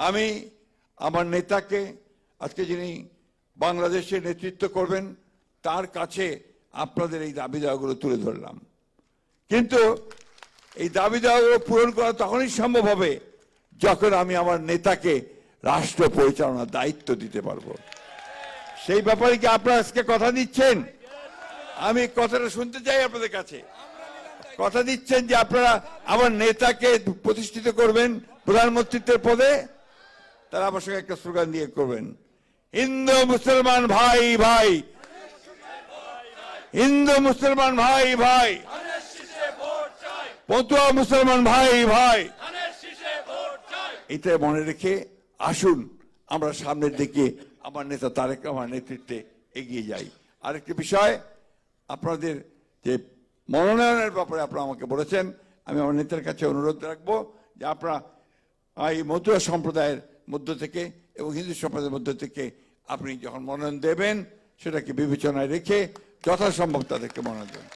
আমি আমার নেতাকে আজকে যিনি বাংলাদেশের নেতৃত্ব করবেন তার কাছে আপনাদের এই দাবি দাওয়াগুলো তুলে ধরলাম। কিন্তু এই দাবি দাওয়াগুলো পূরণ করা তখনই সম্ভব হবে যখন আমি আমার নেতাকে রাষ্ট্র পরিচালনার দায়িত্ব দিতে পারবো। সেই ব্যাপারে কি আপনারা আজকে কথা দিচ্ছেন? আমি কথাটা শুনতে চাই আপনাদের কাছে। কথা দিচ্ছেন যে আপনারা আমার নেতাকে প্রতিষ্ঠিত করবেন প্রধানমন্ত্রীত্বের পদে? তারা আমার সঙ্গে একটা স্লোগান দিয়ে করবেন, হিন্দু মুসলমান ভাই ভাই, হিন্দু মুসলমান ভাই ভাই, পতুয়া মুসলমান ভাই ভাই। এটা মনে রেখে আসুন আমরা সামনের দিকে আমার নেতা তারেক রহমানের নেতৃত্বে এগিয়ে যাই। আরেকটি বিষয়, আপনাদের যে মনোনয়নের ব্যাপারে আপনারা আমাকে বলেছেন, আমি আমার নেতার কাছে অনুরোধ রাখবো যে আপনারা এই মতুয়া সম্প্রদায়ের মধ্য থেকে এবং হিন্দু সম্প্রদায়ের মধ্য থেকে আপনি যখন মনোনয়ন দেবেন সেটাকে বিবেচনায় রেখে যথাসম্ভব তাদেরকে মনোনয়ন দেবেন।